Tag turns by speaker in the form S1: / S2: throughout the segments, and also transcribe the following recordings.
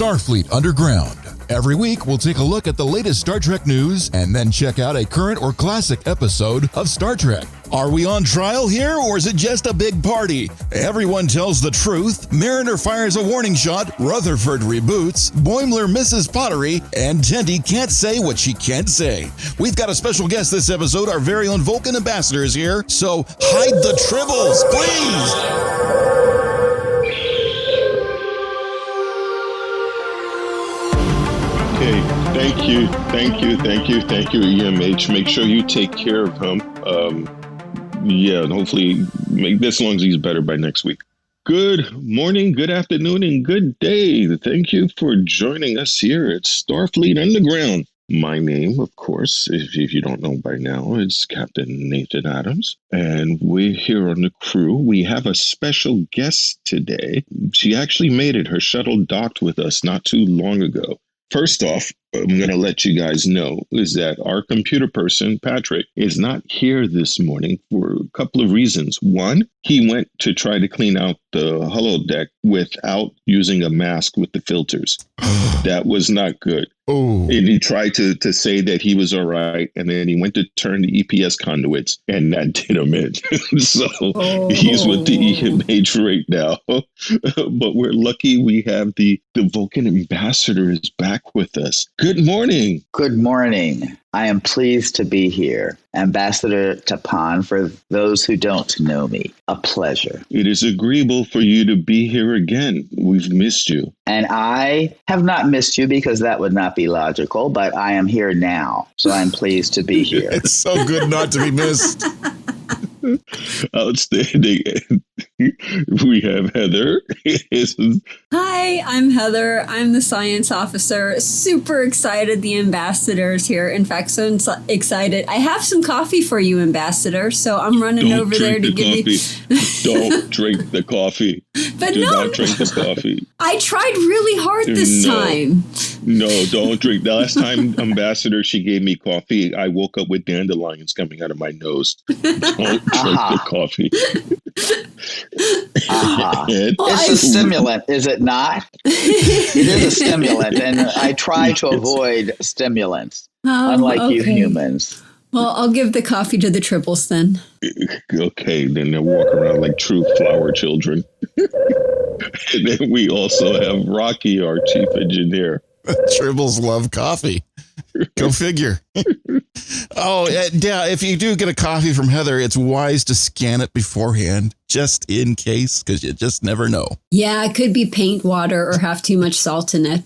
S1: Starfleet Underground. Every week, we'll take a look at the latest Star Trek news and then check out a current or classic episode of Star Trek. Are we on trial here, or is it just a big party? Everyone tells the truth. Mariner fires a warning shot. Rutherford reboots. Boimler misses Pottery. And Tendi can't say what she can't say. We've got a special guest this episode. Our very own Vulcan ambassador is here. So hide the tribbles, please.
S2: Okay, thank you, EMH. Make sure you take care of him. And hopefully make this long as he's better by next week. Good morning, good afternoon, and good day. Thank you for joining us here at Starfleet Underground. My name, of course, if you don't know by now, is Captain Nathan Adams, and we're here on the crew. We have a special guest today. She actually made it. Her shuttle docked with us not too long ago. First off, I'm going to let you guys know is that our computer person, Patrick, is not here this morning for a couple of reasons. One, he went to try to clean out the holodeck without using a mask with the filters. That was not good.
S1: Oh.
S2: And he tried to say that he was all right, and then he went to turn the EPS conduits, and that did him in. So he's with the EMH right now. But we're lucky we have the Vulcan ambassador is back with us. Good morning.
S3: Good morning. I am pleased to be here. Ambassador Tapan, for those who don't know me, a pleasure.
S2: It is agreeable for you to be here again. We've missed you.
S3: And I have not missed you because that would not be logical, but I am here now. So I'm pleased to be here.
S1: It's so good not to be missed.
S2: Outstanding. We have Heather.
S4: Hi, I'm Heather. I'm the science officer. Super excited the ambassador's here. In fact, so excited. I have some coffee for you, Ambassador. So I'm running over there to give you.
S2: Don't drink the coffee.
S4: But
S2: Do
S4: no,
S2: not drink the coffee.
S4: I tried really hard this time.
S2: No, don't drink. The last time, Ambassador, she gave me coffee, I woke up with dandelions coming out of my nose. Don't drink the coffee.
S3: It's a stimulant, is it not? It is a stimulant, and I try to avoid stimulants, unlike you humans.
S4: Well, I'll give the coffee to the tribbles then.
S2: Okay, then they'll walk around like true flower children. And then we also have Rocky, our chief engineer.
S1: Tribbles love coffee. Go figure. Oh, yeah. If you do get a coffee from Heather, it's wise to scan it beforehand, just in case, because you just never know.
S4: Yeah, it could be paint water or have too much salt in it.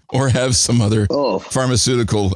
S1: Or have some other pharmaceutical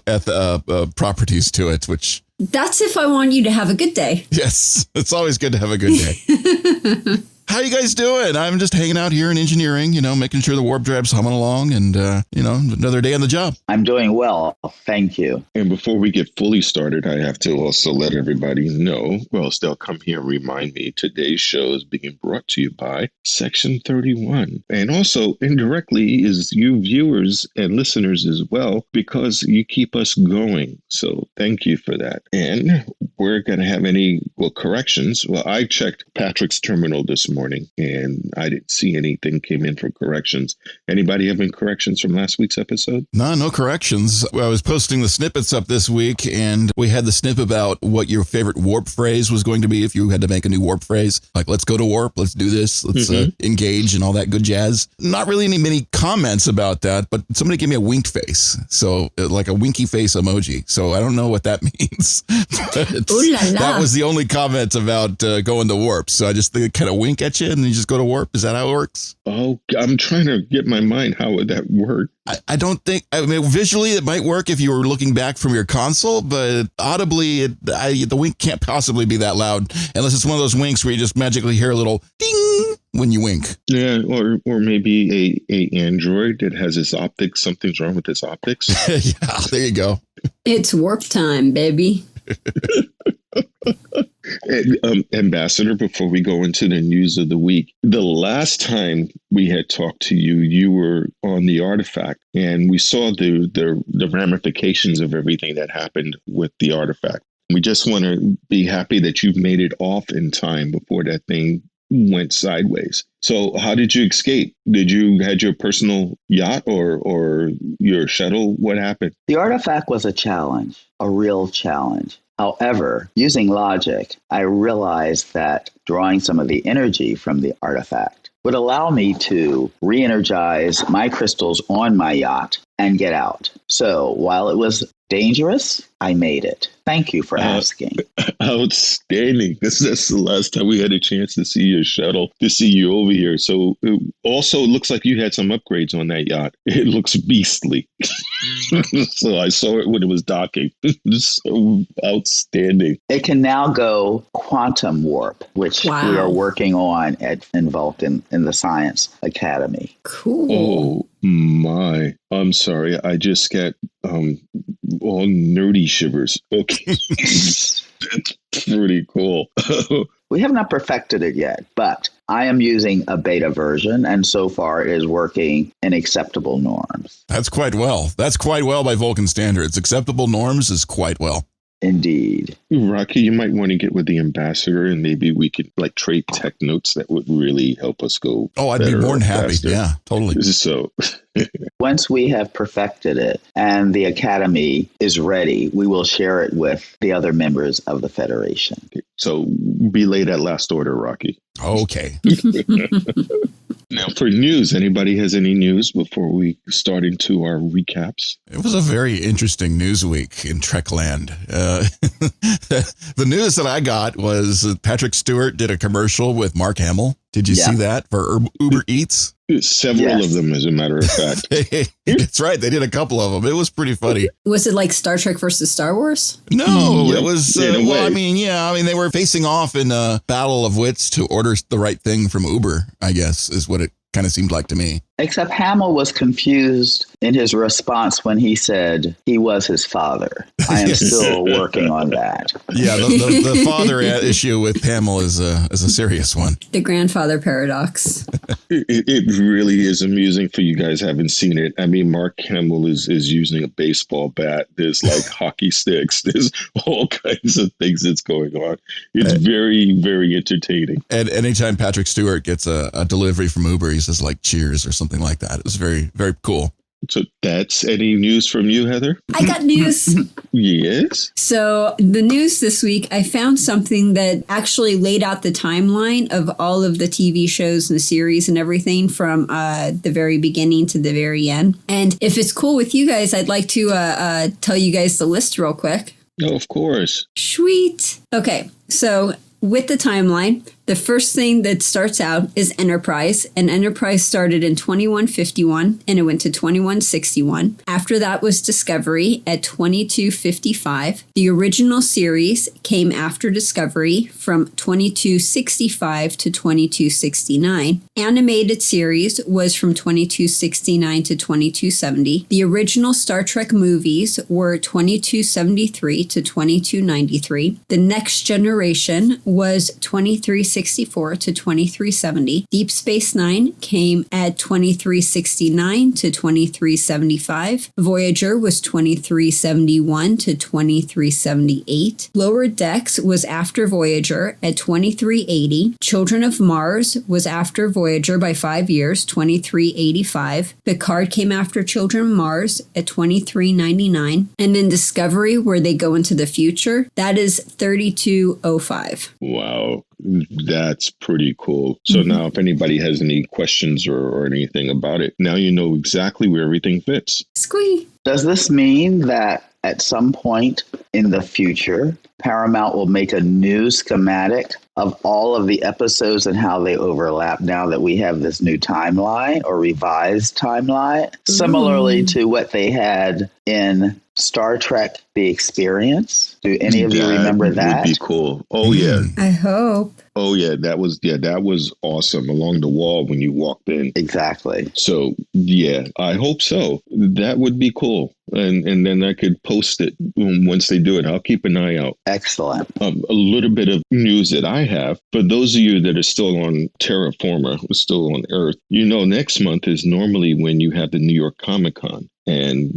S1: properties to it, which...
S4: That's if I want you to have a good day.
S1: Yes, it's always good to have a good day. How you guys doing? I'm just hanging out here in engineering, making sure the warp drive's humming along and, another day on the job.
S3: I'm doing well. Thank you.
S2: And before we get fully started, I have to also let everybody know, or else they'll come here and remind me, today's show is being brought to you by Section 31. And also, indirectly, is you viewers and listeners as well, because you keep us going. So thank you for that. And we're going to have any corrections. Well, I checked Patrick's terminal this morning, and I didn't see anything came in for corrections. Anybody have any corrections from last week's episode?
S1: No corrections. I was posting the snippets up this week, and we had the snip about what your favorite warp phrase was going to be if you had to make a new warp phrase. Like, let's go to warp, let's do this, let's engage, and all that good jazz. Not really many comments about that, but somebody gave me a winked face. So, like a winky face emoji. So, I don't know what that means. That was the only comment about going to warp. So, I just kind of wink at you and then you just go to warp. Is that how it works?
S2: Oh, I'm trying to get my mind. How would that work?
S1: I don't think, visually it might work if you were looking back from your console, but audibly the wink can't possibly be that loud unless it's one of those winks where you just magically hear a little ding when you wink.
S2: Yeah, or maybe a Android that has its optics. Something's wrong with its optics.
S1: Yeah, there you go.
S4: It's warp time, baby.
S2: Ambassador, before we go into the news of the week, the last time we had talked to you, you were on the artifact, and we saw the ramifications of everything that happened with the artifact. We just want to be happy that you've made it off in time before that thing went sideways. So how did you escape? Did you had your personal yacht or your shuttle? What happened?
S3: The artifact was a challenge, a real challenge. However, using logic, I realized that drawing some of the energy from the artifact would allow me to re-energize my crystals on my yacht and get out. So while it was dangerous, I made it. Thank you for asking.
S2: Outstanding. This is the last time we had a chance to see your shuttle, to see you over here. So it also looks like you had some upgrades on that yacht. It looks beastly. So I saw it when it was docking. So outstanding.
S3: It can now go quantum warp, which we are working on in Vulcan in the Science Academy.
S4: Cool.
S2: Oh my. I'm sorry. I just got all nerdy shivers. Okay. That's pretty cool.
S3: We have not perfected it yet, but I am using a beta version, and so far it is working in acceptable norms.
S1: That's quite well. That's quite well by Vulcan standards. Acceptable norms is quite well.
S3: Indeed.
S2: Rocky, you might want to get with the ambassador and maybe we could trade tech notes that would really help us go.
S1: Oh, I'd be more than happy.
S2: Faster.
S1: Yeah, totally.
S2: So
S3: once we have perfected it and the Academy is ready, we will share it with the other members of the Federation.
S2: So belay that last order, Rocky.
S1: Okay.
S2: Now, for news, anybody has any news before we start into our recaps?
S1: It was a very interesting news week in Trekland. The news that I got was Patrick Stewart did a commercial with Mark Hamill. Did you see that for Uber Eats?
S2: Several of them, as a matter of fact.
S1: That's right. They did a couple of them. It was pretty funny.
S4: Was it like Star Trek versus Star Wars?
S1: No, it was, they were facing off in a battle of wits to order the right thing from Uber, I guess, is what it kind of seemed like to me.
S3: Except Hamill was confused in his response when he said he was his father. I am still working on that.
S1: Yeah, the father issue with Hamill is a serious one.
S4: The grandfather paradox.
S2: It really is amusing for you guys haven't seen it. I mean, Mark Hamill is using a baseball bat. There's hockey sticks. There's all kinds of things that's going on. It's very, very entertaining.
S1: And anytime Patrick Stewart gets a delivery from Uber, he says cheers or something like that. It was very, very cool.
S2: So that's any news from you, Heather?
S4: I got news.
S2: Yes.
S4: So the news this week, I found something that actually laid out the timeline of all of the TV shows and the series and everything from the very beginning to the very end. And if it's cool with you guys, I'd like to tell you guys the list real quick.
S2: Oh, of course.
S4: Sweet. Okay. So with the timeline, the first thing that starts out is Enterprise, and Enterprise started in 2151 and it went to 2161. After that was Discovery at 2255. The original series came after Discovery from 2265 to 2269. Animated series was from 2269 to 2270. The original Star Trek movies were 2273 to 2293. The Next Generation was 2364 to 2370. Deep Space Nine came at 2369 to 2375. Voyager was 2371 to 2378. Lower Decks was after Voyager at 2380. Children of Mars was after Voyager by 5 years, 2385. Picard came after Children of Mars at 2399. And then Discovery, where they go into the future, that is 3205.
S2: Wow. That's pretty cool. So now if anybody has any questions or anything about it, now you know exactly where everything fits.
S4: Squee.
S3: Does this mean that at some point in the future, Paramount will make a new schematic of all of the episodes and how they overlap now that we have this new timeline or revised timeline, similarly to what they had in Star Trek The Experience? Do any of you remember that?
S2: Would be cool. Oh, yeah.
S4: I hope.
S2: Oh, yeah. That was awesome along the wall when you walked in.
S3: Exactly.
S2: So, yeah, I hope so. That would be cool. And then I could post it once they do it. I'll keep an eye out.
S3: Excellent.
S2: A little bit of news that I have. For those of you that are still on Terraformer, still on Earth, next month is normally when you have the New York Comicon. And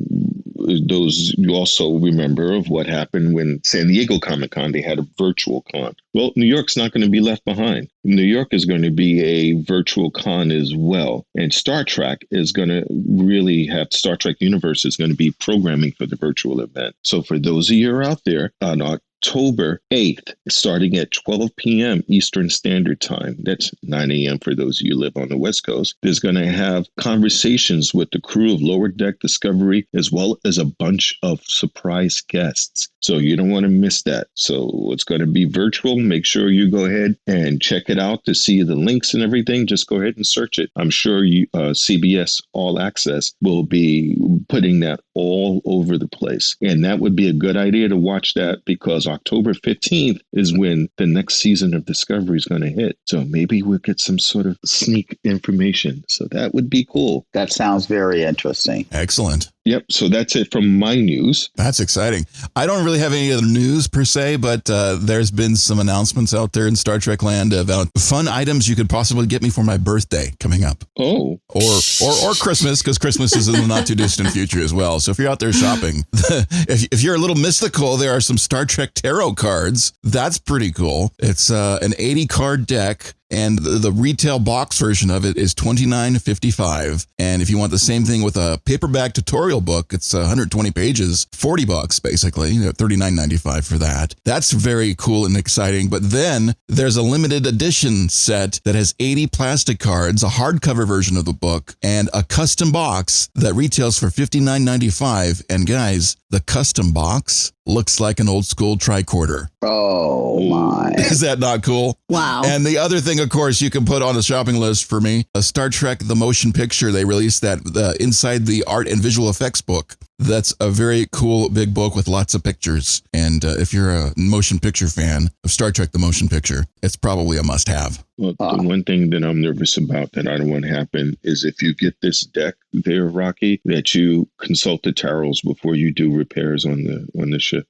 S2: those you also remember of what happened when San Diego Comic-Con, they had a virtual con. Well, New York's not going to be left behind. New York is going to be a virtual con as well. And Star Trek is going to really have, Star Trek Universe is going to be programming for the virtual event. So for those of you who are out there on October 8th, starting at 12 p.m. Eastern Standard Time. That's 9 a.m. for those of you who live on the West Coast. There's going to have conversations with the crew of Lower Deck Discovery, as well as a bunch of surprise guests. So you don't want to miss that. So it's going to be virtual. Make sure you go ahead and check it out to see the links and everything. Just go ahead and search it. I'm sure CBS All Access will be putting that all over the place. And that would be a good idea to watch that, because October 15th is when the next season of Discovery is going to hit. So maybe we'll get some sort of sneak information. So that would be cool.
S3: That sounds very interesting.
S1: Excellent.
S2: Yep. So that's it from my news.
S1: That's exciting. I don't really have any other news per se, but there's been some announcements out there in Star Trek land about fun items you could possibly get me for my birthday coming up.
S2: Oh.
S1: Or Christmas, because Christmas is in the not too distant future as well. So if you're out there shopping, if you're a little mystical, there are some Star Trek tarot cards. That's pretty cool. It's an 80 card deck. And the retail box version of it is $29.55. And if you want the same thing with a paperback tutorial book, it's 120 pages, $40 basically, $39.95 for that. That's very cool and exciting. But then there's a limited edition set that has 80 plastic cards, a hardcover version of the book, and a custom box that retails for $59.95. And guys, the custom box looks like an old school tricorder.
S3: Oh my.
S1: Is that not cool?
S4: Wow.
S1: And the other thing, of course, you can put on a shopping list for me, a Star Trek The Motion Picture. They released that inside the art and visual effects book. That's a very cool big book with lots of pictures. And if you're a motion picture fan of Star Trek The Motion Picture, it's probably a must-have.
S2: Well, the one thing that I'm nervous about that I don't want to happen is if you get this deck there, Rocky, that you consult the tarots before you do repairs on the ship.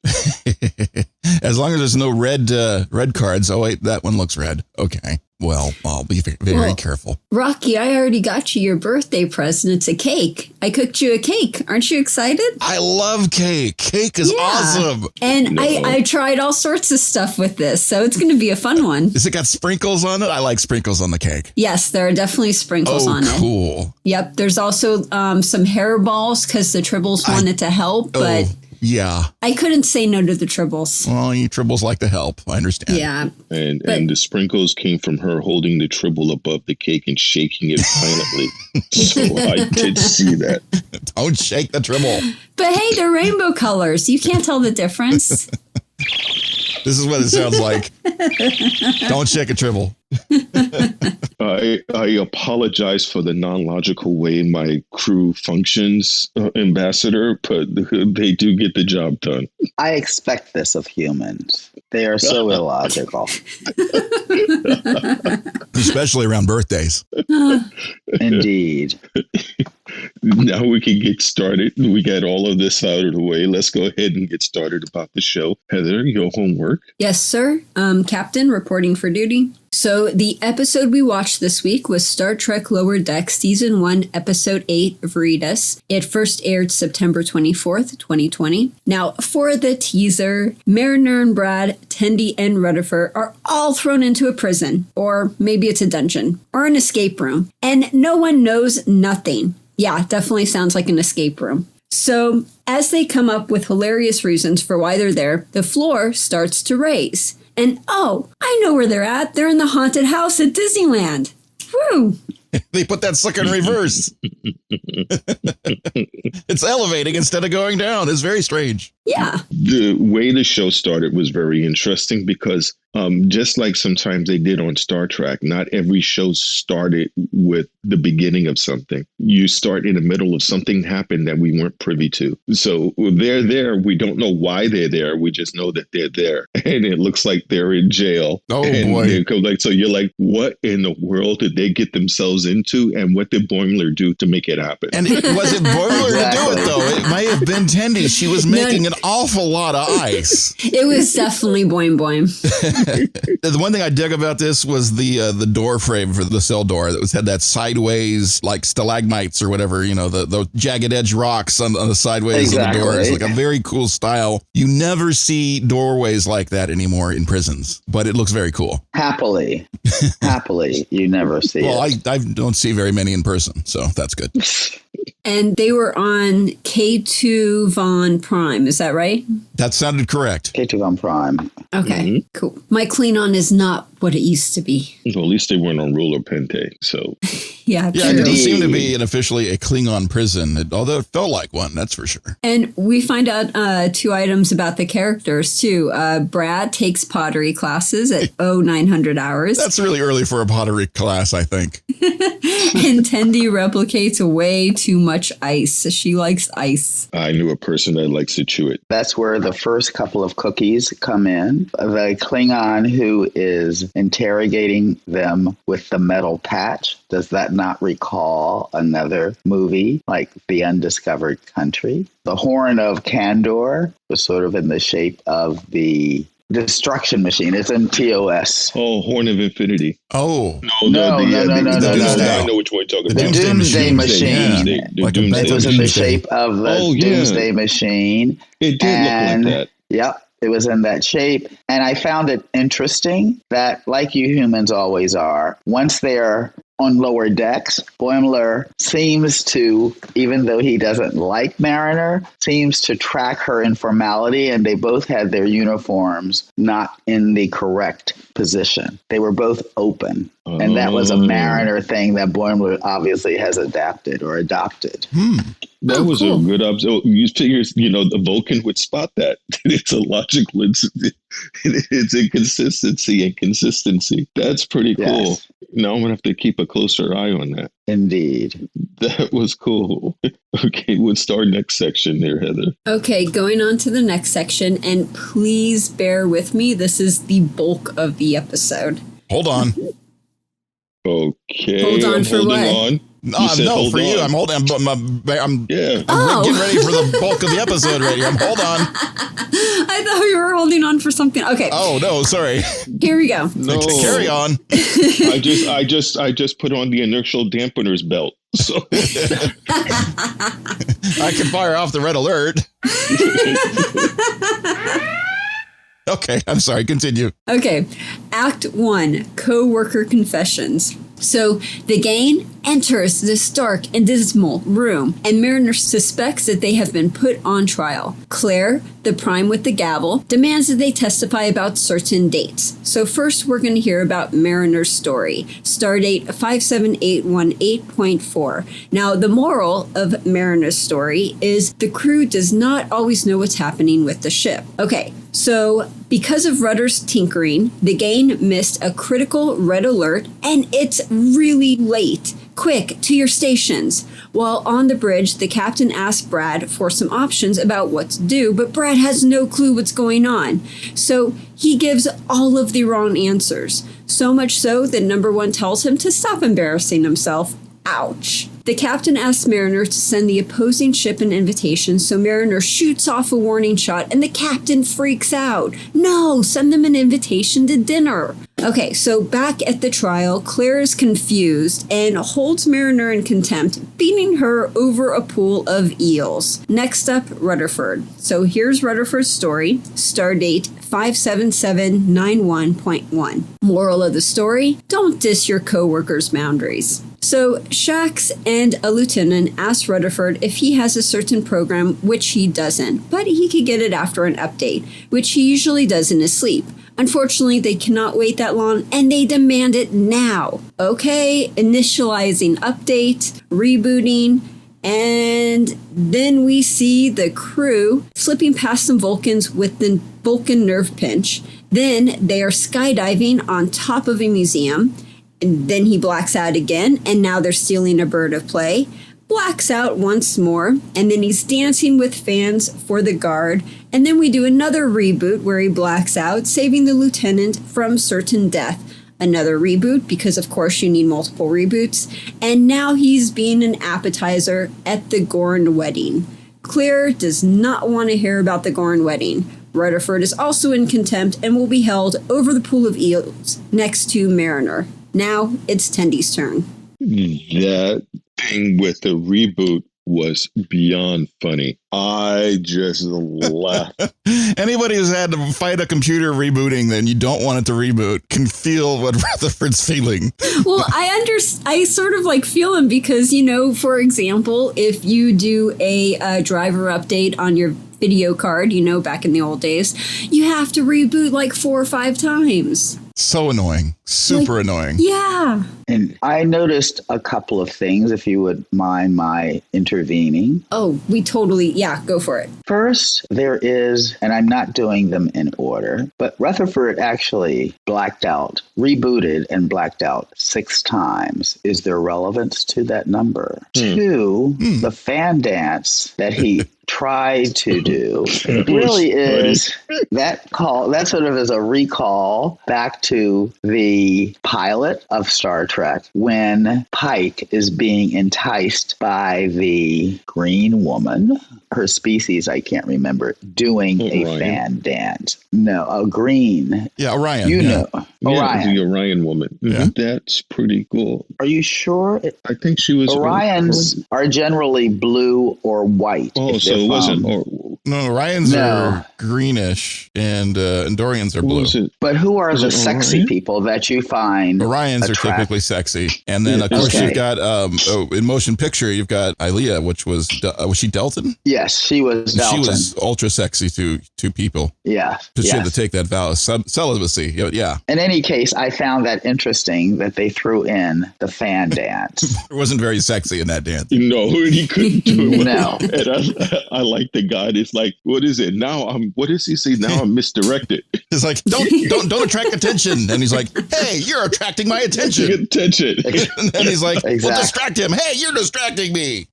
S1: As long as there's no red cards. Oh, wait, that one looks red. Okay. Well, I'll be very careful.
S4: Rocky, I already got you your birthday present. It's a cake. I cooked you a cake. Aren't you excited?
S1: I love cake. Cake is awesome.
S4: And I tried all sorts of stuff with this, so it's going to be a fun one.
S1: Has it got sprinkles on it? I like sprinkles on the cake.
S4: Yes, there are definitely sprinkles on it.
S1: Oh, cool.
S4: Yep. There's also some hairballs because the Tribbles wanted to help, but...
S1: Yeah.
S4: I couldn't say no to the Tribbles.
S1: Well, you Tribbles like to help. I understand.
S4: Yeah.
S2: And the sprinkles came from her holding the Tribble above the cake and shaking it violently. So I did see that.
S1: Don't shake the Tribble.
S4: But hey, they're rainbow colors. You can't tell the difference.
S1: This is what it sounds like. Don't shake a Tribble.
S2: I apologize for the non-logical way my crew functions, Ambassador, but they do get the job done.
S3: I expect this of humans. They are so illogical.
S1: Especially around birthdays.
S3: Indeed.
S2: Now we can get started. We got all of this out of the way. Let's go ahead and get started about the show. Heather, your homework.
S4: Yes, sir. Captain, reporting for duty. So the episode we watched this week was Star Trek Lower Deck Season 1, Episode 8, Veritas. It first aired September 24th, 2020. Now, for the teaser, Mariner and Brad, Tendi, and Rutherford are all thrown into a prison, or maybe it's a dungeon, or an escape room, and no one knows nothing. Yeah, definitely sounds like an escape room. So, as they come up with hilarious reasons for why they're there, the floor starts to raise. And oh, I know where they're at. They're in the haunted house at Disneyland. Woo!
S1: They put that sucker in reverse. It's elevating instead of going down. It's very strange.
S4: Yeah.
S2: The way the show started was very interesting because just like sometimes they did on Star Trek, not every show started with the beginning of something. You start in the middle of something happened that we weren't privy to. So they're there. We don't know why they're there. We just know that they're there. And it looks like they're in jail.
S1: Oh,
S2: and
S1: boy.
S2: So you're like, what in the world did they get themselves into? And what did Boimler do to make it happen?
S1: And it wasn't Boimler to do it, though. It might have been Tendi. She was making an awful lot of ice.
S4: It was definitely Boim Boim.
S1: The one thing I dug about this was the door frame for the cell door that had that sideways, like stalagmites or whatever, the jagged edge rocks on the sideways of the doors. Like a very cool style. You never see doorways like that anymore in prisons, but it looks very cool.
S3: Happily, you never see it.
S1: Well, I don't see very many in person, so that's good.
S4: And they were on K2 Von Prime, is that right?
S1: That sounded correct.
S3: K2 Von Prime.
S4: Okay, cool. My Klingon is not what it used to be.
S2: Well, at least they weren't on Ruler Pente, so...
S4: Yeah,
S1: it doesn't seem to be officially a Klingon prison, although it felt like one, that's for sure.
S4: And we find out 2 items about the characters, too. Brad takes pottery classes at 900 hours.
S1: That's really early for a pottery class, I think.
S4: And Tendi replicates way too much ice. She likes ice.
S2: I knew a person that likes to chew it.
S3: That's where the first couple of cookies come in. The Klingon who is interrogating them with the metal patch, does that not recall another movie like The Undiscovered Country? The Horn of Candor was sort of in the shape of the destruction machine. It's in TOS.
S2: Oh, Horn of Infinity.
S1: Oh.
S3: No.
S2: I know which one you're talking about.
S3: The Doomsday Machine. It was in the shape of the Doomsday Machine.
S2: It did look like that.
S3: Yep. It was in that shape. And I found it interesting that, like you humans always are, once they're on lower decks, Boimler seems to, even though he doesn't like Mariner, seems to track her informality, and they both had their uniforms not in the correct position. They were both open. And that was a Mariner thing that Boimler obviously has adapted or adopted.
S2: That was cool. A good observation. You figure, the Vulcan would spot that. It's a logical, it's inconsistency and consistency. That's pretty cool.
S3: Yes.
S2: Now I'm going to have to keep a closer eye on that.
S3: Indeed.
S2: That was cool. Okay, what's our next section there, Heather?
S4: Okay, going on to the next section, and please bear with me. This is the bulk of the episode.
S1: Hold on.
S2: Okay.
S4: Hold on for what?
S2: On.
S1: No, for you. I'm holding. I'm getting ready for the bulk of the episode right here. Hold on.
S4: I thought we were holding on for something. Okay.
S1: Oh no, sorry.
S4: Here we go.
S2: No.
S1: Carry on.
S2: I just put on the inertial dampener's belt. So
S1: I can fire off the red alert. Okay, I'm sorry. Continue.
S4: Okay. Act 1, Co-worker Confessions. So the gang enters this dark and dismal room, and Mariner suspects that they have been put on trial. Clar, the prime with the gavel, demands that they testify about certain dates. So first we're going to hear about Mariner's story, Stardate 57818.4. Now the moral of Mariner's story is the crew does not always know what's happening with the ship. Okay, so because of Rudder's tinkering, the gang missed a critical red alert, and it's really late. Quick, to your stations. While on the bridge, the captain asks Brad for some options about what to do, but Brad has no clue what's going on. So he gives all of the wrong answers. So much so that number 1 tells him to stop embarrassing himself. Ouch. The captain asks Mariner to send the opposing ship an invitation, so Mariner shoots off a warning shot, and the captain freaks out. No, send them an invitation to dinner. Okay, so back at the trial, Clar is confused and holds Mariner in contempt, beating her over a pool of eels. Next up, Rutherford. So here's Rutherford's story, Stardate 57791.1. Moral of the story, don't diss your co-workers' boundaries. So Shax and a lieutenant asked Rutherford if he has a certain program, which he doesn't, but he could get it after an update, which he usually does in his sleep. Unfortunately, they cannot wait that long, and they demand it now. Okay, initializing update, rebooting, and then we see the crew slipping past some Vulcans with the Vulcan nerve pinch. Then they are skydiving on top of a museum. And then he blacks out again, and now they're stealing a bird of prey. Blacks out once more, and then he's dancing with fans for the guard. And then we do another reboot where he blacks out, saving the lieutenant from certain death. Another reboot, because of course you need multiple reboots. And now he's being an appetizer at the Gorn Wedding. Clar does not want to hear about the Gorn Wedding. Rutherford is also in contempt and will be held over the pool of eels next to Mariner. Now it's Tendi's turn.
S2: That thing with the reboot was beyond funny. I just laughed.
S1: Anybody who's had to fight a computer rebooting, then you don't want it to reboot, can feel what Rutherford's feeling.
S4: Well, I sort of like feel him because, for example, if you do a driver update on your video card, back in the old days, you have to reboot like 4 or 5 times.
S1: So annoying. Super annoying.
S4: Yeah.
S3: And I noticed a couple of things, if you would mind my intervening.
S4: Oh, go for it.
S3: First, there is, and I'm not doing them in order, but Rutherford actually rebooted and blacked out 6 times. Is there relevance to that number? 2, the fan dance that he tried to do really is that sort of is a recall back to the pilot of Star Trek when Pike is being enticed by the green woman, her species, I can't remember, doing a fan dance. No, a green.
S1: Yeah, Orion.
S3: Know.
S2: Orion. The Orion woman.
S1: Yeah.
S2: That's pretty cool.
S3: Are you sure?
S2: I think she was.
S3: Orions are generally blue or white.
S2: Oh, so it wasn't.
S1: No, Orions are greenish and Andorians are blue.
S3: But who are the sexy people that you find?
S1: Orions are typically sexy. And then, of course, you've got, in motion picture, you've got Ilea, which was she Delton?
S3: Yes, she was Delton.
S1: She was ultra sexy to people.
S3: Yeah.
S1: Because she had to take that vow of celibacy. Yeah.
S3: In any case, I found that interesting that they threw in the fan dance.
S1: It wasn't very sexy in that dance.
S2: No, he couldn't do it.
S3: No.
S2: And I like the guy that's like, what is it? What does he say? Now I'm misdirected.
S1: It's like, don't attract attention. And he's like, hey, you're attracting my attention.
S2: And
S1: then he's like, well, distract him. Hey, you're distracting me.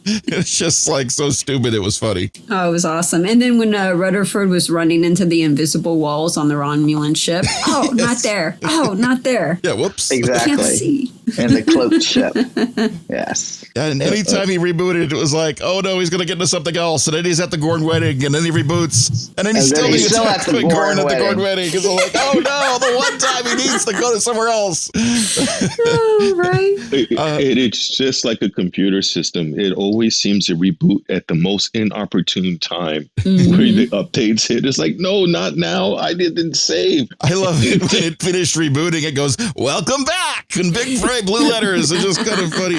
S1: It's just like so stupid. It was funny.
S4: Oh, it was awesome. And then when Rutherford was running into the invisible walls on the Romulan ship. Oh, not there. Oh, not there.
S1: Yeah, whoops.
S3: Exactly.
S4: Can't see.
S3: And the cloaked ship. Yes.
S1: And anytime he rebooted, it was like, oh no, he's going to get into something else. And then he's at the Gorn Wedding, and then he reboots. And then he's still being attacked by Gorn at the Gorn Wedding. Because they're like, oh no, the one time he needs to go to somewhere else.
S4: Oh, right.
S2: It's just like a computer system. It always seems to reboot at the most inopportune time where the updates hit. It's like, no, not now. I didn't save.
S1: I love it when it finished rebooting. It goes, welcome back, in big bright blue letters. It's just kind of funny.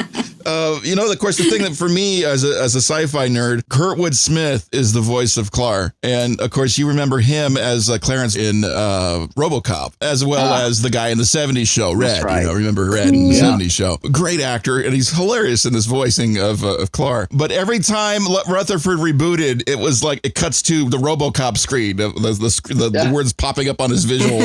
S1: Of course, the thing that for me as a sci-fi nerd, Kurtwood Smith is the voice of Clar. And of course, you remember him as Clarence in RoboCop, as well as the guy in the 70s show, Red.
S3: Right.
S1: Remember Red in the 70s show. Great actor, and he's hilarious in this voicing of Clar. But every time Rutherford rebooted, it was like it cuts to the RoboCop screen, the words popping up on his visual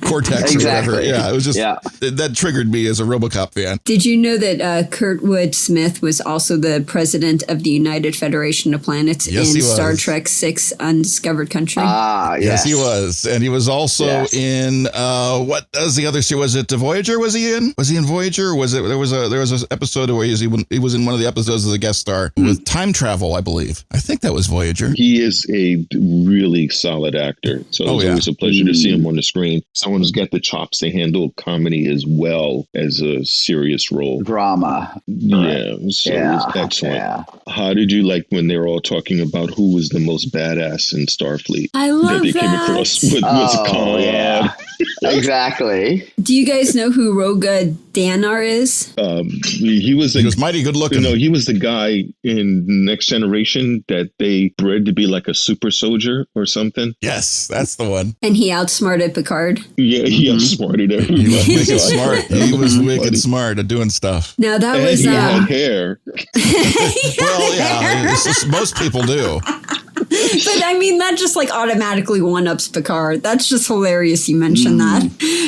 S1: cortex or whatever. Yeah, it was just that triggered me as a RoboCop fan.
S4: Did you know that Kurtwood Smith was also the president of the United Federation of Planets in Star Trek VI Undiscovered Country?
S1: Yes, he was. And he was also in, what was the other series? Was it Voyager was he in? Was he in Voyager? Or was it, there was an episode where he was in one of the episodes as a guest star with time travel, I believe. I think that was Voyager.
S2: He is a really solid actor. So it's always a pleasure to see him on the screen. Someone who's got the chops to handle comedy as well as a serious role.
S3: Drama.
S2: Yeah, so it was excellent. Yeah. How did you like when they were all talking about who was the most badass in Starfleet?
S4: I love
S2: that. They came across with Khan.
S3: Yeah. Exactly.
S4: Do you guys know who Roga Danar is?
S2: He was
S1: mighty good looking.
S2: He was the guy in Next Generation that they bred to be like a super soldier or something.
S1: Yes, that's the one.
S4: And he outsmarted Picard.
S2: Yeah, he outsmarted everybody.
S1: He was wicked smart. He was wicked smart at doing stuff.
S4: Now that was
S2: he had hair.
S1: Well, yeah, most people do.
S4: But I mean, that just like automatically one-ups Picard. That's just hilarious you mentioned that.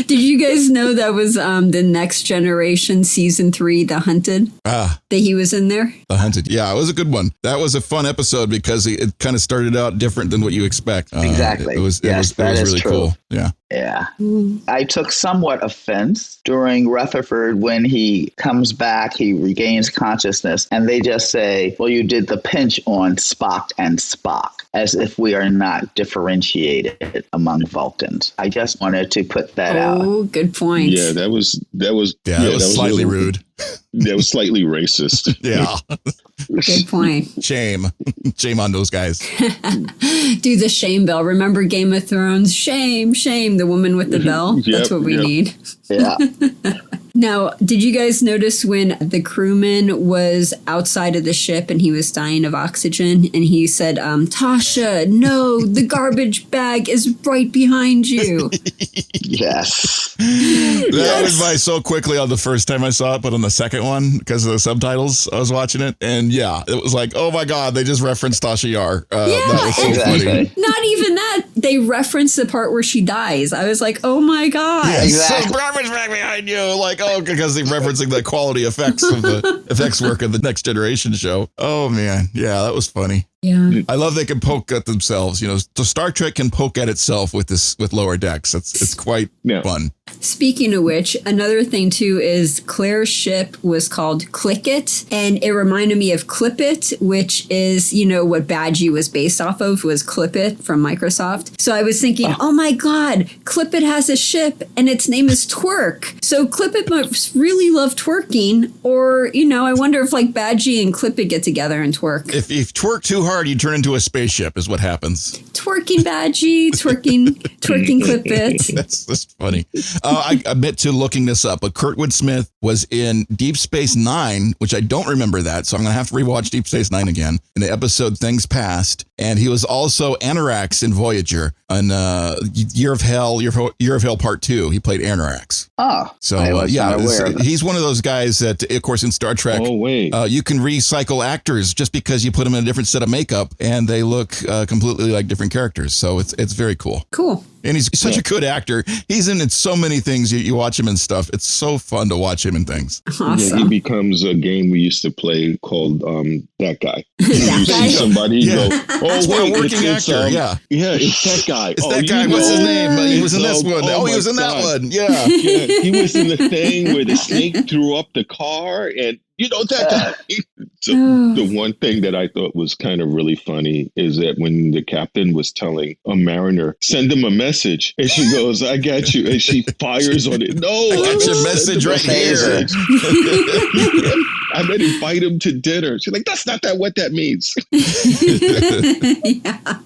S4: Did you guys know that was the Next Generation Season 3, The Hunted? That he was in there?
S1: The Hunted. Yeah, it was a good one. That was a fun episode because it kind of started out different than what you expect.
S3: Exactly.
S1: It was really
S3: true.
S1: cool. Yeah.
S3: Yeah. I took somewhat offense during Rutherford when he comes back, he regains consciousness, and they just say, well, you did the pinch on Spock and Spock, as if we are not differentiated among Vulcans. I just wanted to put that out.
S4: Oh, good point.
S2: Yeah, that was
S1: slightly rude.
S2: That was slightly racist.
S1: Yeah.
S4: Good point.
S1: Shame on those guys.
S4: Do the shame bell. Remember Game of Thrones? Shame, shame. The woman with the bell. That's what we need.
S3: Yeah.
S4: Now, did you guys notice when the crewman was outside of the ship and he was dying of oxygen and he said, Tasha, no, the garbage bag is right behind you.
S3: Yes.
S1: That went by so quickly on the first time I saw it, but on the second one, because of the subtitles, I was watching it. And yeah, it was like, oh my God, they just referenced Tasha Yar. That was so funny.
S4: Not even that. They referenced the part where she dies. I was like, oh my God.
S1: Yeah, exactly. So garbage bag behind you. Like, oh, because they're referencing the quality effects of the effects work of the Next Generation show. Oh, man. Yeah, that was funny.
S4: Yeah.
S1: I love they can poke at themselves. You know, the Star Trek can poke at itself with Lower Decks. It's quite fun.
S4: Speaking of which, another thing too is Claire's ship was called Clicket, and it reminded me of Clipit, which is, you know, what Badgie was based off of, was Clipit from Microsoft. So I was thinking, oh my God, Clipit has a ship and its name is Twerk. So Clipit must really love twerking, or, you know, I wonder if like Badgie and Clipit get together and twerk.
S1: If you twerk too hard, you turn into a spaceship is what happens.
S4: Twerking Badgie, twerking Clipit.
S1: That's funny. I admit to looking this up, but Kurtwood Smith was in Deep Space Nine, which I don't remember that, so I'm going to have to rewatch Deep Space Nine again, in the episode Things Past. And he was also Anorax in Voyager on Year of Hell Part 2. He played Anorax.
S3: Oh,
S1: so
S3: aware of
S1: he's one of those guys that, of course, in Star Trek, you can recycle actors just because you put them in a different set of makeup and they look completely like different characters. So it's very cool.
S4: Cool.
S1: And he's such a good actor. He's in so many things. You watch him and stuff. It's so fun to watch him in things.
S4: Awesome.
S2: Yeah, he becomes a game we used to play called That Guy. You see somebody, you go, oh, wait,
S1: working actor.
S2: Yeah, it's that guy.
S1: It's that guy. What's his name? He was in this one. Oh, he was in that one. Yeah.
S2: He was in the thing where the snake threw up the car, and you know that guy. So the one thing that I thought was kind of really funny is that when the captain was telling a mariner, send him a message, and she goes, I got you, and she fires on it. No,
S1: I got your message right here.
S2: I meant invite him to dinner. She's like, that's not what that means.
S4: Yeah.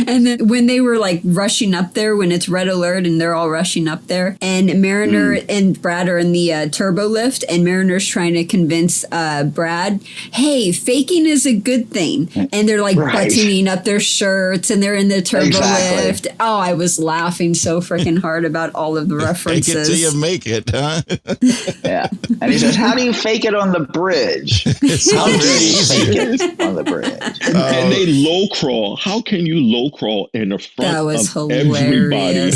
S4: And then when they were like rushing up there, when it's red alert and they're all rushing up there, and Mariner and Brad are in the turbo lift, and Mariner's trying to convince Brad, hey, faking is a good thing. And they're like buttoning up their shirts and they're in the turbo lift. Oh, I was laughing so freaking hard about all of the references.
S1: Fake it till you make it, huh?
S3: Yeah. And he says, how do you fake it on the bridge?
S1: It's
S3: How do you
S1: easy.
S3: fake it on the bridge?
S2: And they low crawl. How can you low crawl in the front of everybody and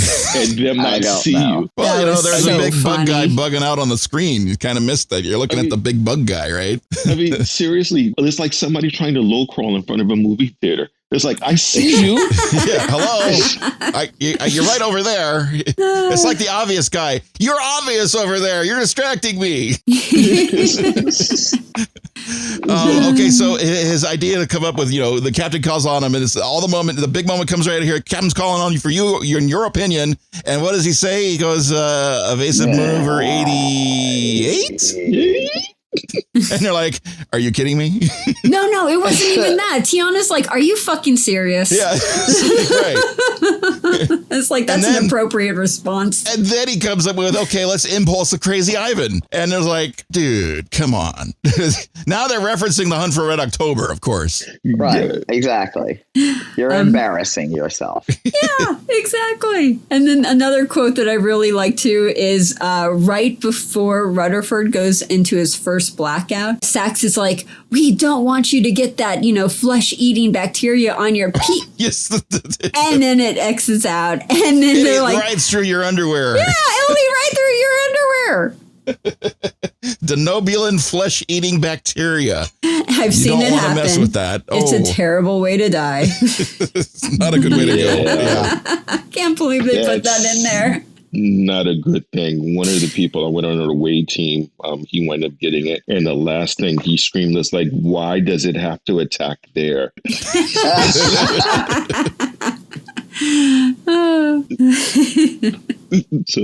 S2: them not see you?
S1: Well, there's
S4: so
S1: a big
S4: funny.
S1: bug guy bugging out on the screen. You kind of missed that. You're looking at the big bug guy, right?
S2: I mean, seriously, it's like somebody trying to low crawl in front of a movie theater. It's like, I see you.
S1: Yeah, hello. You're right over there. It's like the obvious guy. You're obvious over there. You're distracting me. Okay, so his idea to come up with, the captain calls on him, and it's all the big moment comes right here. Captain's calling on you for in your opinion. And what does he say? He goes, evasive maneuver 88? And they're like, are you kidding me?
S4: No, it wasn't even that. Tiana's like, are you fucking serious?
S1: Yeah, right.
S4: It's like, that's an appropriate response.
S1: And then he comes up with, okay, let's impulse the crazy Ivan. And they're like, dude, come on. Now they're referencing the Hunt for Red October, of course.
S3: Right, exactly. You're embarrassing yourself.
S4: Yeah, exactly. And then another quote that I really like too is right before Rutherford goes into his first blackout, Sax is like, we don't want you to get that, flesh-eating bacteria on your pee.
S1: Yes.
S4: And then it exits out. And then they're like,
S1: right through your underwear.
S4: yeah, only right through your underwear.
S1: Denobulan flesh-eating bacteria.
S4: I've seen it happen. You don't want to mess
S1: with that.
S4: It's a terrible way to die.
S1: It's not a good way to go. Yeah.
S4: I can't believe they put that in there.
S2: Not a good thing. One of the people I went on the away team, he wound up getting it. And the last thing he screamed was like, why does it have to attack there? So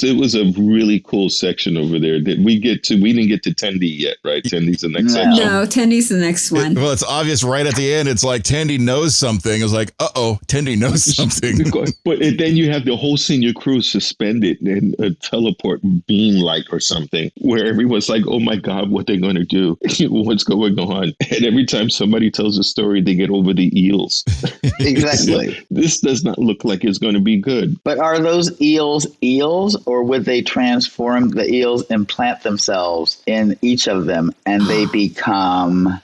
S2: it was a really cool section over there. We didn't get to Tendi yet, right? Tendi's the next section.
S4: No, Tendi's the next one.
S1: Well, it's obvious right at the end. It's like Tendi knows something. It's like, Tendi knows something.
S2: But then you have the whole senior crew suspended in a teleport beam light or something, where everyone's like, oh my God, what they're going to do? What's going on? And every time somebody tells a story, they get over the eels.
S3: Exactly.
S2: This does not look like it's going to be good.
S3: But are those eels, or would they transform the eels, implant themselves in each of them, and they become...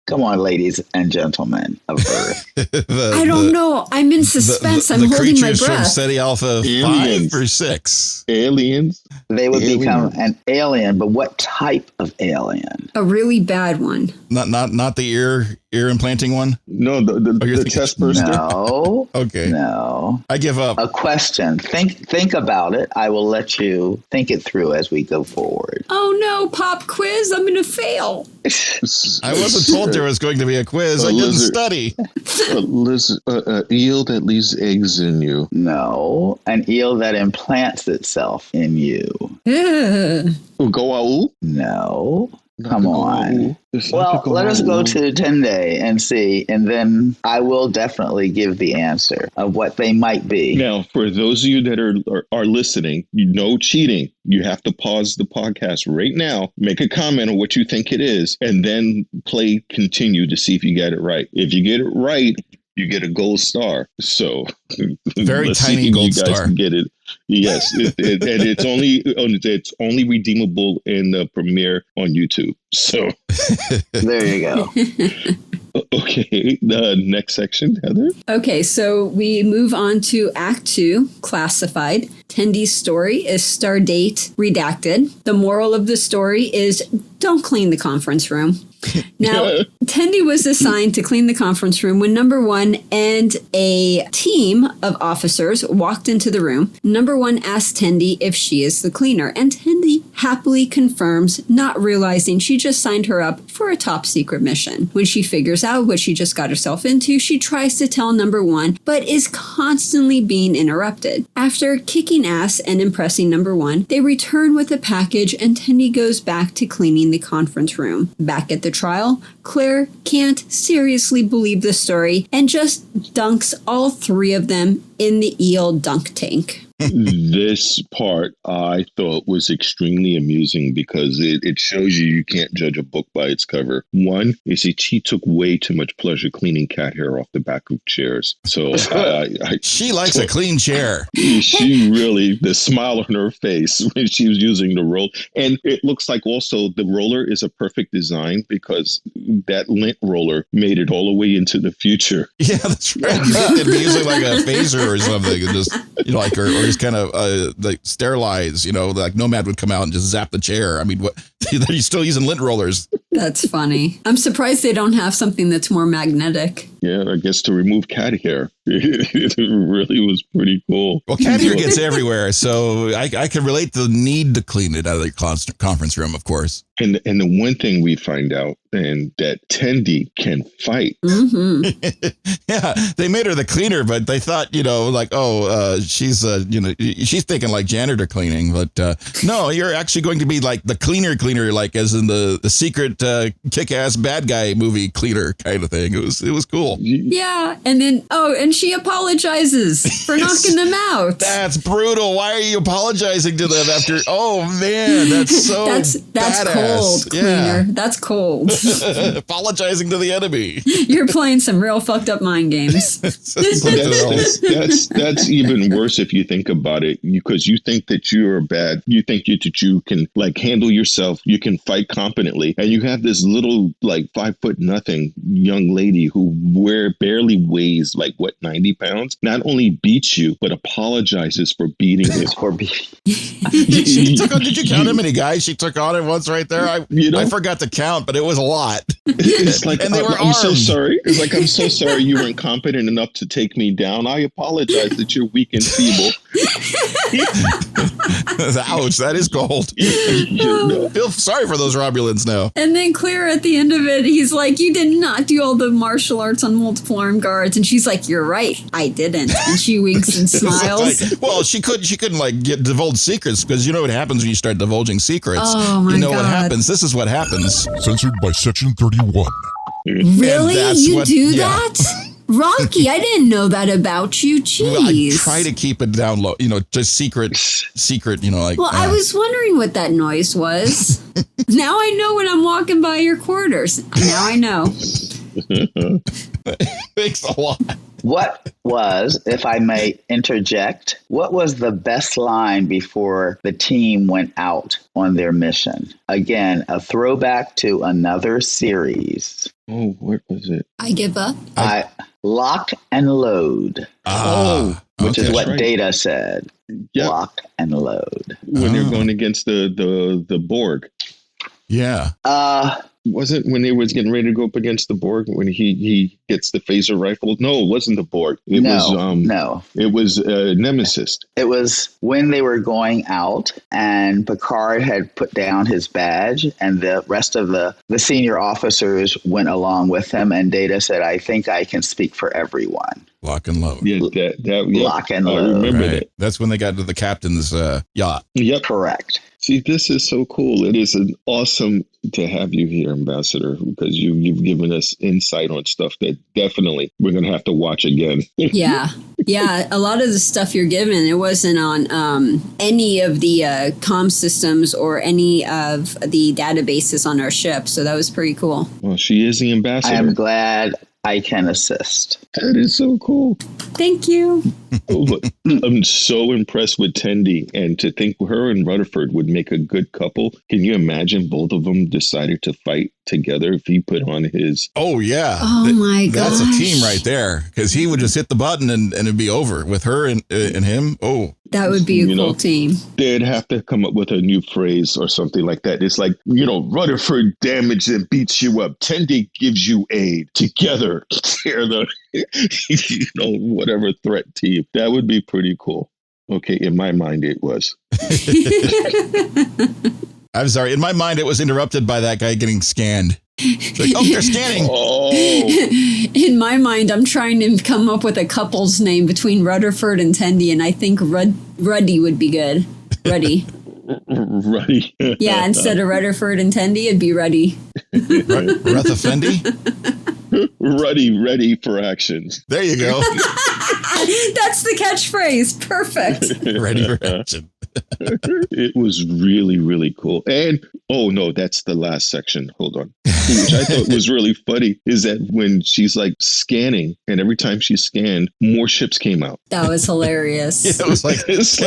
S3: Come on, ladies and gentlemen of Earth.
S4: I don't know. I'm in suspense. I'm holding my breath.
S1: The creatures from SETI Alpha 5 or 6.
S2: Aliens.
S3: They would become an alien, but what type of alien?
S4: A really bad one.
S1: Not the ear implanting one?
S2: No, the chest burster.
S3: No.
S1: Okay.
S3: No.
S1: I give up.
S3: A question. Think about it. I will let you think it through as we go forward.
S4: Oh no, pop quiz. I'm going to fail.
S1: I wasn't told there was going to be a quiz. I didn't study.
S2: An eel that leaves eggs in you.
S3: No. An eel that implants itself in you.
S2: Go-a-oo?
S3: No. Come on. Well, let us go to Tendi and see, and then I will definitely give the answer of what they might be.
S2: Now, for those of you that are listening, no cheating. You have to pause the podcast right now, make a comment on what you think it is, and then play continue to see if you get it right. If you get it right, you get a gold star. So
S1: very tiny gold star.
S2: Can get it. Yes, and it's only redeemable in the premiere on YouTube. So
S3: there you go.
S2: Okay, the next section, Heather.
S4: Okay, so we move on to Act 2, Classified. Tendi's story is Stardate redacted. The moral of the story is don't clean the conference room. Now, Tendi was assigned to clean the conference room when Number One and a team of officers walked into the room. Number One asked Tendi if she is the cleaner, and Tendi happily confirms, not realizing she just signed her up for a top secret mission. When she figures out what she just got herself into, she tries to tell Number One, but is constantly being interrupted. After kicking ass and impressing Number One, they return with a package, and Tendi goes back to cleaning the conference room. Back at the trial, Clar can't seriously believe the story and just dunks all three of them in the eel dunk tank.
S2: This part I thought was extremely amusing because it shows you can't judge a book by its cover. One is she took way too much pleasure cleaning cat hair off the back of chairs. So
S1: she likes a clean chair.
S2: She really, the smile on her face when she was using the roll. And it looks like also the roller is a perfect design because that lint roller made it all the way into the future.
S1: Yeah, that's right. It'd be using like a phaser or something and just, or just kind of like sterilize, like Nomad would come out and just zap the chair. I mean, what? They're still using lint rollers.
S4: That's funny. I'm surprised they don't have something that's more magnetic.
S2: Yeah, I guess to remove cat hair. It really was pretty cool.
S1: Well, cat hair gets everywhere, so I can relate to the need to clean it out of the conference room, of course.
S2: And the one thing we find out, and that Tendi can fight.
S4: Mm-hmm.
S1: Yeah, they made her the cleaner, but they thought, she's she's thinking like janitor cleaning, but no, you're actually going to be like the cleaner, like as in the secret kick-ass bad guy movie cleaner kind of thing. It was cool.
S4: Yeah, and then and she apologizes for knocking them out.
S1: That's brutal. Why are you apologizing to them after? Oh man, that's so
S4: that's
S1: badass.
S4: Cold, cleaner. Yeah. That's cold.
S1: Apologizing to the enemy.
S4: You're playing some real fucked up mind games.
S2: That's even worse if you think about it, because you think that you're bad. You think that you can like handle yourself. You can fight competently, and you have this little like 5'0" young lady who barely weighs like, what, 90 pounds, not only beats you, but apologizes for beating him.
S1: Did you count how many guys she took on at once right there? I forgot to count, but it was a lot.
S2: It's like,
S1: and they were
S2: I'm so
S1: armed.
S2: sorry. It's like, I'm so sorry you weren't competent enough to take me down. I apologize that you're weak and feeble.
S1: Ouch, that is cold. Feel sorry for those Romulans now.
S4: And then Clar at the end of it, he's like, you did not do all the martial arts on multiple armed guards. And she's like, you're right, I didn't. And she winks and smiles.
S1: Well, she couldn't like divulge secrets, because you know what happens when you start divulging secrets.
S4: Oh my
S1: You know
S4: God.
S1: what happens. This is what happens.
S5: Censored by Section 31.
S4: Really?
S1: that's
S4: You
S1: what-
S4: do
S1: yeah.
S4: that? Rocky, I didn't know that about you. Jeez.
S1: Well, I try to keep it down low, just secret, like.
S4: Well, I was wondering what that noise was. Now I know when I'm walking by your quarters. Now I know.
S1: Thanks a lot.
S3: What was, if I may interject, what was the best line before the team went out on their mission? Again, a throwback to another series.
S2: Oh, what was it?
S4: I give up.
S3: Lock and load, which is what
S2: right.
S3: Data said.
S2: Yeah.
S3: Lock and load.
S2: When they're going against the Borg.
S1: Yeah.
S2: Wasn't when they was getting ready to go up against the Borg when he gets the phaser rifle? No, it wasn't the Borg. It
S3: No.
S2: It was Nemesis.
S3: It was when they were going out and Picard had put down his badge and the rest of the senior officers went along with him, and Data said, I think I can speak for everyone.
S1: Lock and load.
S2: Yeah,
S3: Lock and
S2: I
S3: load.
S2: remember
S1: Right.
S2: that.
S1: That's when they got to the captain's yacht.
S2: Yep.
S3: Correct.
S2: See, this is so cool. It is an awesome to have you here, Ambassador, because you've given us insight on stuff that definitely we're going to have to watch again.
S4: Yeah. Yeah. A lot of the stuff you're given, it wasn't on any of the comm systems or any of the databases on our ship. So that was pretty cool.
S2: Well, she is the
S3: I
S2: ambassador.
S3: am glad I can assist.
S2: That is so cool.
S4: Thank you.
S2: I'm so impressed with Tendi, and to think her and Rutherford would make a good couple. Can you imagine both of them decided to fight together if he put on his...
S1: Oh, yeah.
S4: Oh, my
S1: That's
S4: gosh.
S1: a team right there, because he would just hit the button and it'd be over with her and him. Oh,
S4: That would be a cool team.
S2: They'd have to come up with a new phrase or something like that. It's like, Rutherford damages and beats you up. Tendi gives you aid. Together, they're the, whatever threat team. That would be pretty cool. Okay, in my mind, it was.
S1: I'm sorry. In my mind, it was interrupted by that guy getting scanned. It's like, they're scanning.
S2: Oh,
S4: In my mind, I'm trying to come up with a couple's name between Rutherford and Tendi, and I think Ruddy would be good. Ruddy.
S2: Ruddy.
S4: Yeah, instead of Rutherford and Tendi, it'd be Ruddy.
S1: Rutherfendi?
S2: Ruddy, ready for action.
S1: There you go.
S4: That's the catchphrase. Perfect.
S1: Ready for action.
S2: It was really, really cool. And, oh no, that's the last section. Hold on. Which I thought was really funny is that when she's like scanning, and every time she scanned, more ships came out.
S4: That was hilarious.
S1: It was like this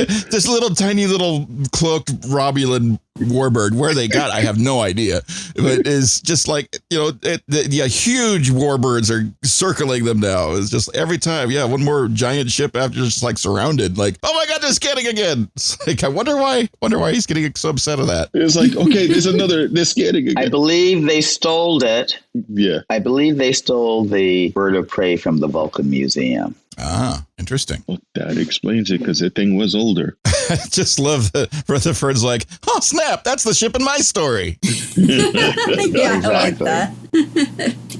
S1: little tiny little cloaked Romulan warbird. Where they got, I have no idea. But it's just like, huge warbirds are circling them now. It's just every time, one more giant ship after just like surrounded. Like, oh my God, they're scanning again. It's like, I wonder why he's getting so upset of that.
S2: It's like, okay, they're scanning again.
S3: I believe they stole it.
S2: Yeah.
S3: I believe they stole the bird of prey from the Vulcan Museum.
S1: Ah, interesting.
S2: Well, that explains it, because the thing was older.
S1: I just love that Rutherford's like, oh, snap, that's the ship in my story.
S4: Yeah, I like that.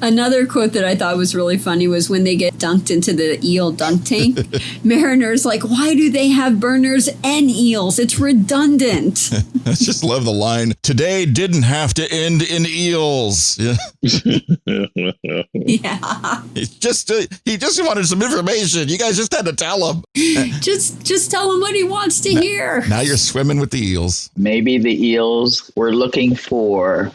S4: Another quote that I thought was really funny was when they get dunked into the eel dunk tank. Mariner's like, why do they have burners and eels? It's redundant.
S1: I just love the line, today didn't have to end in eels. Yeah.
S4: Yeah.
S1: He just wanted some information. You guys just had to tell him.
S4: Just tell him what he wants to hear.
S1: Now you're swimming with the eels.
S3: Maybe the eels were looking for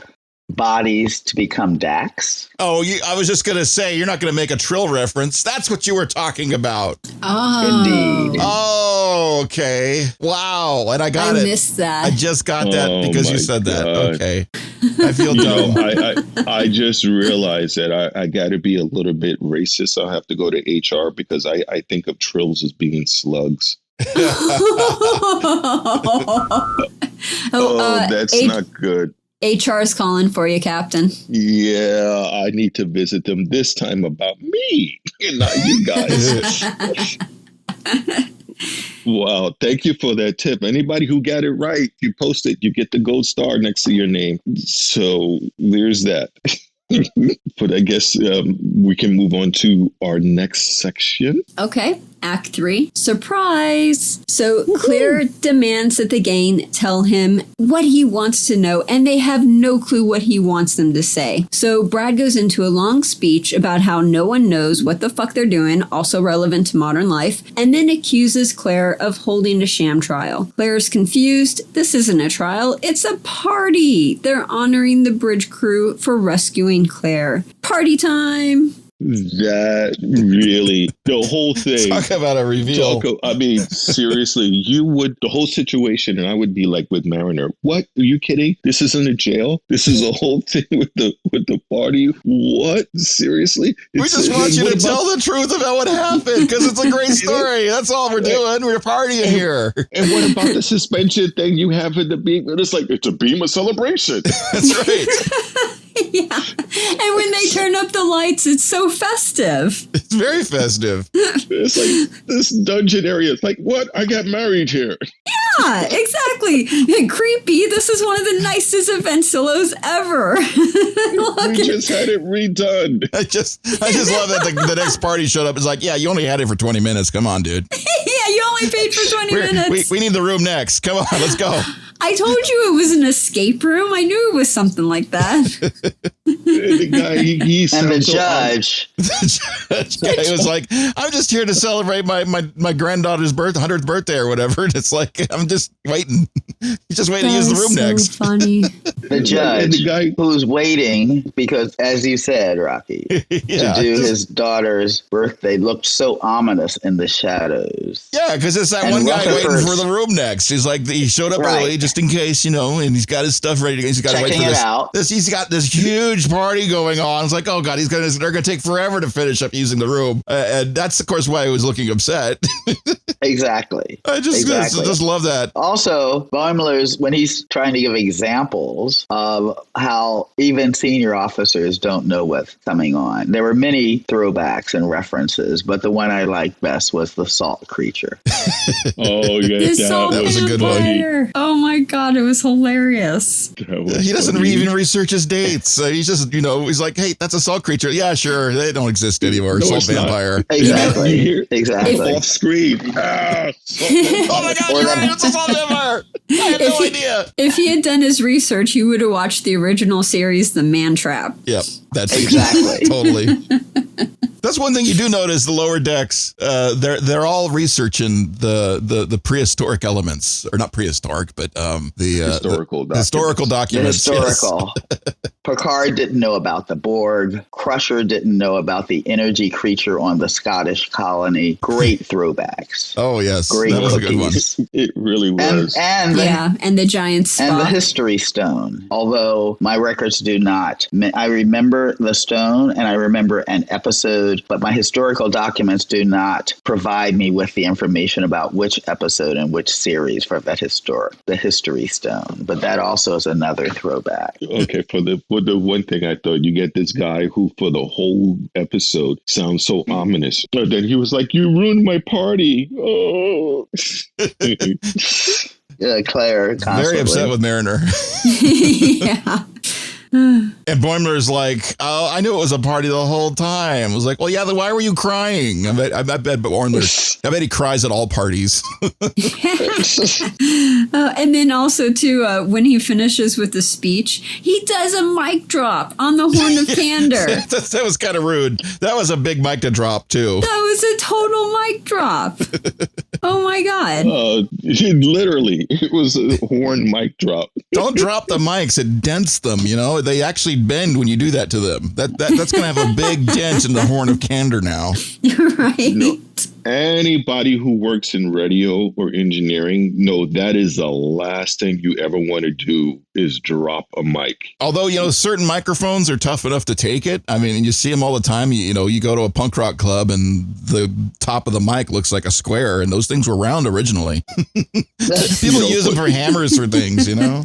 S3: bodies to become Dax.
S1: Oh, I was just going to say, you're not going to make a Trill reference. That's what you were talking about.
S4: Oh.
S3: Indeed.
S1: Oh, okay. Wow. And I got it.
S4: I missed that.
S1: I just got that because you said that.
S2: God.
S1: Okay. I feel dumb.
S2: I just realized that I got to be a little bit racist. I'll have to go to HR because I think of Trills as being slugs. That's not good.
S4: HR is calling for you, Captain.
S2: Yeah, I need to visit them this time about me and not you guys. Wow, thank you for that tip. Anybody who got it right, you post it, you get the gold star next to your name. So there's that. But I guess we can move on to our next section.
S4: Okay. Act 3. Surprise! So Clar demands that the gang tell him what he wants to know, and they have no clue what he wants them to say. So Brad goes into a long speech about how no one knows what the fuck they're doing, also relevant to modern life, and then accuses Clar of holding a sham trial. Claire's confused. This isn't a trial, it's a party! They're honoring the bridge crew for rescuing Clar. Party time!
S2: That really, the whole thing.
S1: Talk about a reveal.
S2: Seriously, the whole situation, and I would be like with Mariner. What? Are you kidding? This isn't a jail. This is a whole thing with the party. What? Seriously?
S1: We just want you to tell the truth about what happened because it's a great story. That's all we're doing. We're partying here.
S2: And what about the suspension thing you have in the beam? It's like, it's a beam of celebration.
S1: That's right.
S4: Yeah. And when they turn up the lights, it's so festive.
S1: It's very festive.
S2: It's like this dungeon area. It's like, what? I got married here.
S4: Yeah, exactly. Creepy. This is one of the nicest event solos ever.
S2: We just had it redone.
S1: I just love that the next party showed up. It's like, yeah, you only had it for 20 minutes. Come on, dude.
S4: Yeah, you only paid for 20 minutes.
S1: We need the room next. Come on, let's go.
S4: I told you it was an escape room. I knew it was something like that.
S2: The guy, he
S3: and the
S2: sounds so
S3: judge.
S1: The judge was like, I'm just here to celebrate my granddaughter's 100th birthday or whatever. And it's like, I'm just waiting. He's just waiting to use the room next.
S4: Funny.
S3: The judge who's waiting because, as you said, Rocky, to do his daughter's birthday looked so ominous in the shadows.
S1: Yeah, because it's that one guy waiting for the room next. He's like, he showed up early just in case, and he's got his stuff ready to go. He's got to wait for this. He's got this huge party going on. It's like, oh God, they're going to take forever to finish up using the room. And that's, of course, why I was looking upset.
S3: Exactly.
S1: I just love that.
S3: Also, Boimler's, when he's trying to give examples of how even senior officers don't know what's coming on. There were many throwbacks and references, but the one I liked best was the salt creature.
S2: Oh, yeah.
S1: That was a good one.
S4: Oh my God, it was hilarious.
S1: He doesn't even research his dates. He's just, he's like, hey, that's a salt creature. Yeah, sure. They don't exist anymore.
S2: No,
S1: salt vampire.
S3: Exactly. Exactly.
S2: Off screen.
S1: Oh my God, you're right. It's a salt vampire. I had no idea.
S4: If he had done his research, he would have watched the original series, The Man Trap.
S1: Yep, that's
S3: exactly.
S1: Totally. That's one thing you do notice, the lower decks, they're all researching the prehistoric elements, or not prehistoric, but historical documents.
S3: Historical. Yes. Picard didn't know about the Borg. Crusher didn't know about the energy creature on the Scottish colony. Great throwbacks.
S1: Oh, yes.
S3: Great
S1: that was
S3: cookies.
S1: a good one.
S2: It really was.
S4: And the giant Spock.
S3: And the history stone. Although my records do not. I remember the stone and I remember an episode, but my historical documents do not provide me with the information about which episode and which series for the history stone. But that also is another throwback.
S2: Okay, for the one thing I thought, you get this guy who for the whole episode sounds so ominous. But then he was like, you ruined my party. Oh.
S3: Yeah, Claire constantly.
S1: Very upset with Mariner.
S4: Yeah.
S1: And Boimler's like, oh, I knew it was a party the whole time. I was like, well, yeah, then why were you crying? I bet Boimler, I bet he cries at all parties.
S4: And then also, too, when he finishes with the speech, he does a mic drop on the Horn of Candor.
S1: That was kind of rude. That was a big mic to drop, too.
S4: That was a total mic drop. Oh my God.
S2: Literally, it was a Horn mic drop.
S1: Don't drop the mics. It dents them, you know? They actually bend when you do that to them. That's going to have a big dent in the Horn of Candor now.
S4: You're right.
S2: No. Anybody who works in radio or engineering, no, that is the last thing you ever want to do is drop a mic.
S1: Although, you know, certain microphones are tough enough to take it. I mean, you see them all the time. You know, you go to a punk rock club and the top of the mic looks like a square, and those things were round originally. People use them for hammers or things, you know?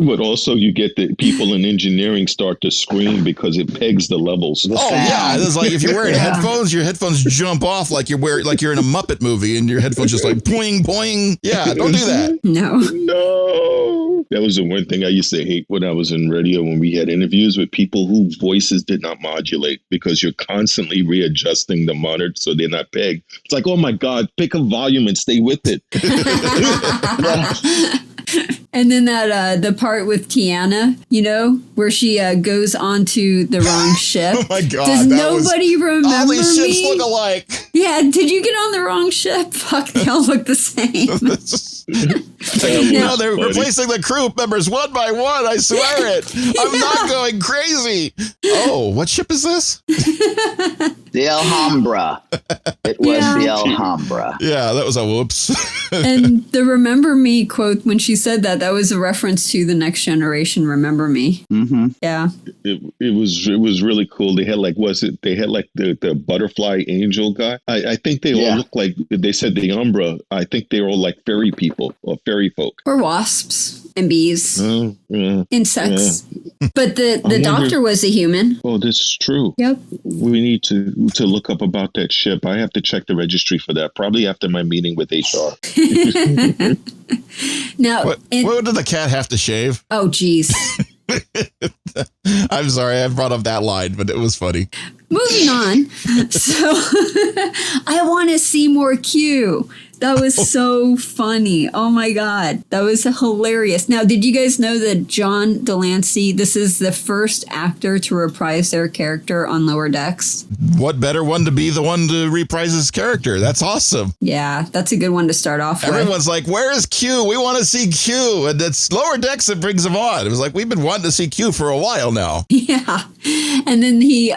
S2: But also you get the people in engineering start to scream because it pegs the levels.
S1: Oh, yeah. It's like if you're wearing headphones, your headphones jump off like you're in a Muppet movie and your headphones just like boing, boing. Yeah, don't do that.
S4: No.
S2: That was the one thing I used to hate when I was in radio, when we had interviews with people whose voices did not modulate, because you're constantly readjusting the monitor so they're not pegged. It's like, oh my God, pick a volume and stay with it.
S4: And then that the part with Tiana, you know, where she goes onto the wrong ship.
S1: Oh my God.
S4: Does nobody remember
S1: all these ships
S4: me?
S1: look alike.
S4: Yeah, did you get on the wrong ship? Fuck, they all look the same.
S1: No, they're replacing the crew members one by one. I swear it. I'm not going crazy. Oh, what ship is this?
S3: The Alhambra. It was the Alhambra.
S1: Yeah, that was a whoops.
S4: And the "Remember Me" quote, when she said that was a reference to the Next Generation. Remember me.
S3: Mm-hmm.
S4: Yeah.
S2: It was really cool. They had the butterfly angel guy. I think they all look like, they said the Umbra. I think they were all like fairy people or fairy folk.
S4: Or wasps and bees.
S2: Yeah.
S4: Insects. Yeah. But the doctor was a human.
S2: Oh, this is true.
S4: Yep.
S2: We need to look up about that ship. I have to check the registry for that, probably after my meeting with HR.
S4: Now,
S1: what did the cat have to shave?
S4: Oh, geez.
S1: I'm sorry, I brought up that line, but it was funny.
S4: Moving on. So I want to see more Q. That was so funny. Oh my God. That was hilarious. Now, did you guys know that John Delancey, this is the first actor to reprise their character on Lower Decks?
S1: What better one to be the one to reprise his character? That's awesome.
S4: Yeah, that's a good one to start off with.
S1: Everyone's like, where is Q? We want to see Q. And it's Lower Decks that brings him on. It was like, we've been wanting to see Q for a while now.
S4: Yeah. And then he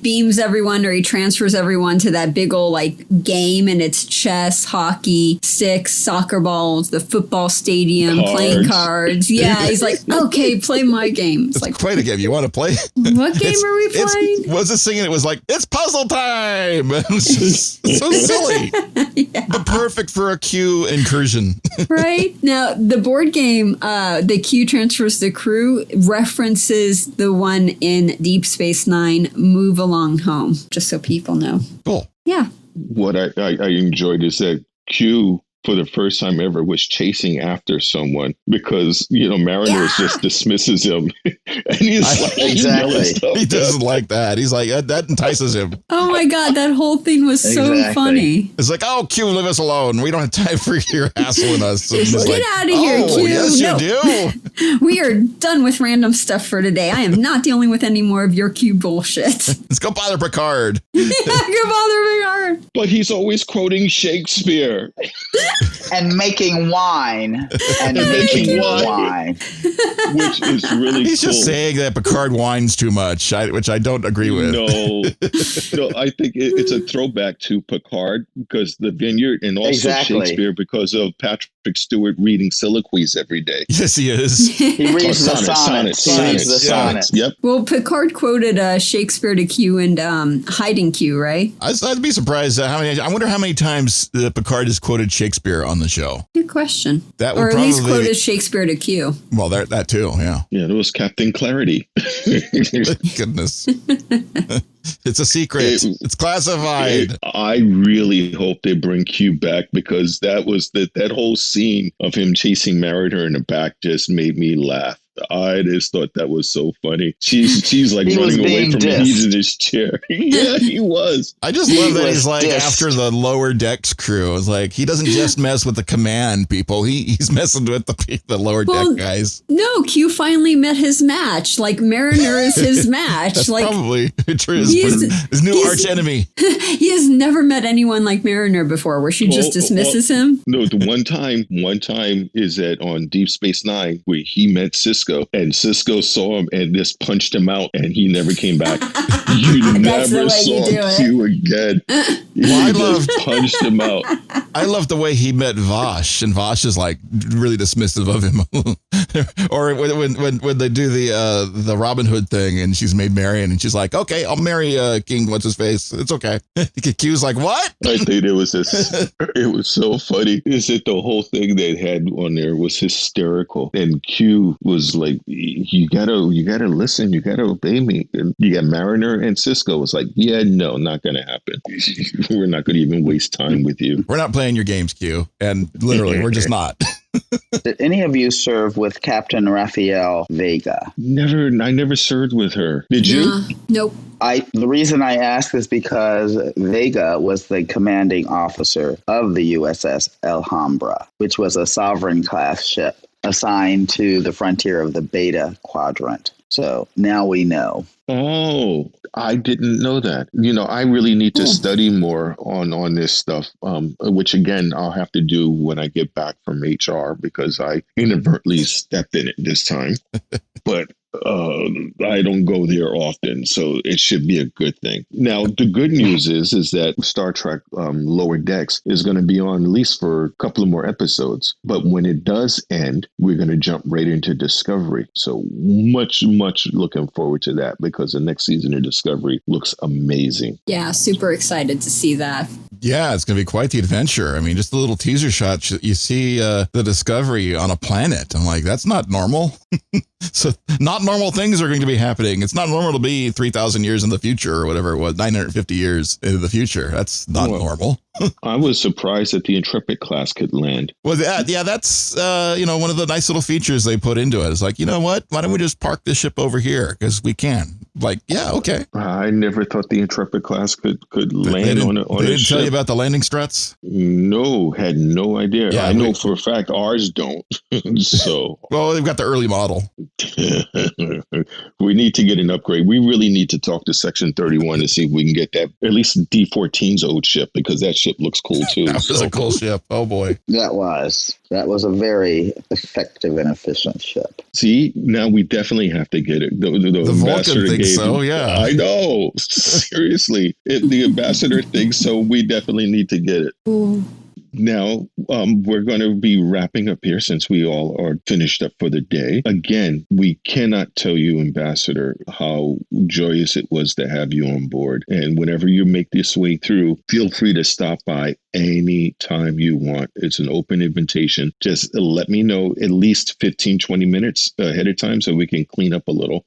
S4: beams everyone, or he transfers everyone to that big old like game, and it's chess, hockey, sticks, soccer balls, the football stadium, playing cards. Yeah, he's like, okay, play my game.
S1: It's like, play the game. You want to play?
S4: What game are we playing?
S1: Was it singing? It was like, it's puzzle time. It was just so silly.
S4: Yeah.
S1: But perfect for a Q incursion.
S4: Right? Now, the board game, the Q transfers the crew, references the one in Deep Space Nine, Move Along Home, just so people know.
S1: Cool.
S4: Yeah.
S2: What I enjoyed is that Q, for the first time ever, was chasing after someone, because, you know, Mariners just dismisses him. And he's like,
S3: exactly.
S1: He doesn't like that. He's like, that entices him.
S4: Oh my God, that whole thing was so funny.
S1: It's like, oh, Q, leave us alone. We don't have time for your hassling us.
S4: Get
S1: like,
S4: out of here, Q.
S1: Yes, you do.
S4: We are done with random stuff for today. I am not dealing with any more of your Q bullshit.
S1: Let's go bother Picard.
S4: Yeah, go bother Picard.
S2: But he's always quoting Shakespeare.
S3: And making wine. And making wine.
S2: Which is really
S1: He's
S2: cool.
S1: just saying that Picard whines too much, which I don't agree with.
S2: No, I think it's a throwback to Picard, because the vineyard, and also Shakespeare because of Patrick Stewart reading soliloquies every day.
S1: Yes, he is.
S3: He reads the sonnets. He reads the sonnets.
S2: Yep.
S4: Well, Picard quoted Shakespeare to Q and hiding Q, right?
S1: I'd be surprised I wonder how many times Picard has quoted Shakespeare on the show.
S4: Good question.
S1: That would
S4: or at
S1: probably,
S4: least quoted Shakespeare to Q.
S1: Well, that too, yeah.
S2: Yeah, it was Captain Clarity.
S1: Goodness. It's a secret. It's classified.
S2: I really hope they bring Q back, because that was that whole scene of him chasing Mariner in the back just made me laugh. I just thought that was so funny. She's like
S3: He was
S2: running away
S3: being
S2: from him.
S3: dissed.
S2: He's in his chair. Yeah, he was.
S1: I just love that
S3: was
S1: he's like
S3: dissed.
S1: after the lower decks crew. It's like he doesn't just mess with the command people. He's messing with the lower deck guys.
S4: No, Q finally met his match. Like Mariner is his match.
S1: That's
S4: like
S1: probably
S4: He's-
S1: his new
S4: he's-
S1: arch enemy.
S4: he has never met anyone like Mariner before, where she just dismisses him.
S2: No, the one time is that on Deep Space Nine where he met Cisco and Cisco saw him and just punched him out and he never came back. You
S4: That's the
S2: never
S4: way you do
S2: saw
S4: it.
S2: Q again.
S1: Well, I
S2: He just
S1: loved-
S2: punched him out.
S1: I love the way he met Vosh, and Vosh is like really dismissive of him. Or when they do the Robin Hood thing, and she's made Marion, and she's like, "Okay, I'll marry King. What's his face? It's okay." Q's like, "What?"
S2: I think it was so funny. Is that the whole thing they had on there was hysterical, and Q was like, "You gotta listen, you gotta obey me." And you got Mariner and Cisco was like, "Yeah, no, not gonna happen. We're not gonna even waste time with you."
S1: We're not playing your games, Q, and literally, we're just not.
S3: Did any of you serve with Captain Rafael Vega?
S2: I never served with her. Did you?
S4: Nope.
S3: The reason I ask is because Vega was the commanding officer of the USS Alhambra, which was a Sovereign class ship assigned to the frontier of the Beta Quadrant. So now we know.
S2: Oh, I didn't know that. I really need to study more on this stuff, which again, I'll have to do when I get back from HR because I inadvertently stepped in it this time. But I don't go there often, so it should be a good thing. Now, the good news is that Star Trek Lower Decks is going to be on at least for a couple of more episodes. But when it does end, we're going to jump right into Discovery. So much looking forward to that because the next season of Discovery looks amazing.
S4: Yeah, super excited to see that.
S1: Yeah, it's going to be quite the adventure. I mean, just a little teaser shot. You see the Discovery on a planet. I'm like, that's not normal. So not normal things are going to be happening. It's not normal to be 3,000 years in the future or whatever it was, 950 years into the future. That's not normal.
S2: I was surprised that the Intrepid class could land.
S1: Well, that's one of the nice little features they put into it. It's like, you know what? Why don't we just park this ship over here? Because we can. Like, yeah, okay.
S2: I never thought the Intrepid class could land on a
S1: They didn't
S2: ship.
S1: tell you about the landing struts?
S2: No, had no idea.
S1: Yeah,
S2: I know for a fact ours don't. So
S1: Well, they've got the early model.
S2: we need to get an upgrade. We really need to talk to Section 31 to see if we can get that, at least D14's old ship, because that ship looks cool too.
S1: That was a cool ship. Oh boy.
S3: That was a very effective and efficient ship.
S2: See, now we definitely have to get it. The
S1: Vulcan
S2: ambassador
S1: thinks
S2: gave-
S1: so, yeah.
S2: I know. Seriously. If the ambassador thinks so, we definitely need to get it.
S4: Ooh.
S2: Now, we're going to be wrapping up here since we all are finished up for the day. Again, we cannot tell you, Ambassador, how joyous it was to have you on board. And whenever you make this way through, feel free to stop by any time you want. It's an open invitation. Just let me know at least 15, 20 minutes ahead of time so we can clean up a little.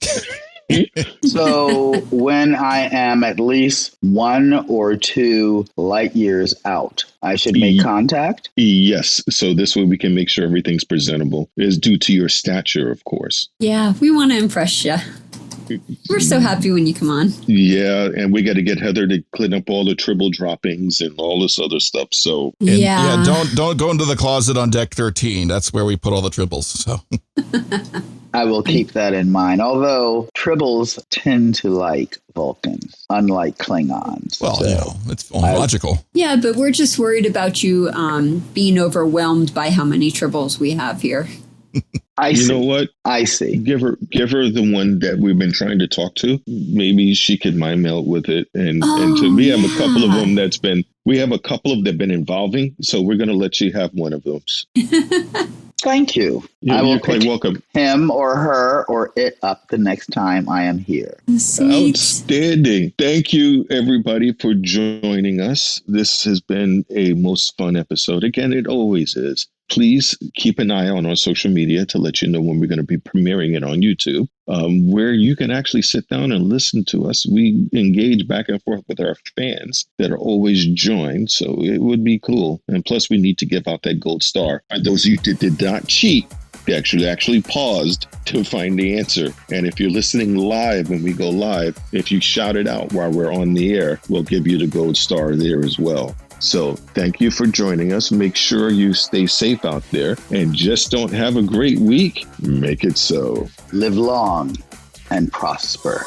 S3: So when I am at least 1 or 2 light years out, I should make contact?
S2: Yes. So this way we can make sure everything's presentable. It's due to your stature, of course.
S4: Yeah, we want to impress you. We're so happy when you come on.
S2: Yeah, and we got to get Heather to clean up all the tribble droppings and all this other stuff. So
S4: Yeah.
S1: don't go into the closet on deck 13. That's where we put all the tribbles. So
S3: I will keep that in mind. Although tribbles tend to like Vulcans, unlike Klingons.
S1: well,
S3: So
S1: it's only logical.
S4: Yeah, but we're just worried about you being overwhelmed by how many tribbles we have here.
S3: I
S2: you
S3: see.
S2: know what?
S3: I see.
S2: Give her the one that we've been trying to talk to. Maybe she could mind meld with it. And we have a couple of them that have been involving. So we're going to let you have one of those.
S3: Thank you. I will
S2: You're quite
S3: pick
S2: welcome.
S3: him or her or it up the next time I am here.
S4: Sweet.
S2: Outstanding. Thank you, everybody, for joining us. This has been a most fun episode. Again, it always is. Please keep an eye on our social media to let you know when we're going to be premiering it on YouTube, where you can actually sit down and listen to us. We engage back and forth with our fans that are always joined, so it would be cool. And plus, we need to give out that gold star. For those of you that did not cheat, They actually paused to find the answer. And if you're listening live when we go live, if you shout it out while we're on the air, we'll give you the gold star there as well. So thank you for joining us. Make sure you stay safe out there and just don't have a great week. Make it so.
S3: Live long and prosper.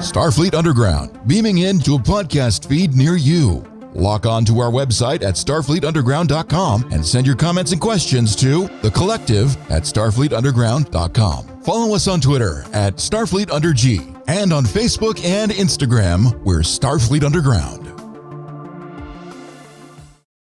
S1: Starfleet Underground, beaming into a podcast feed near you. Log on to our website at starfleetunderground.com and send your comments and questions to thecollective@starfleetunderground.com. Follow us on Twitter at StarfleetUnderG and on Facebook and Instagram, we're Starfleet Underground.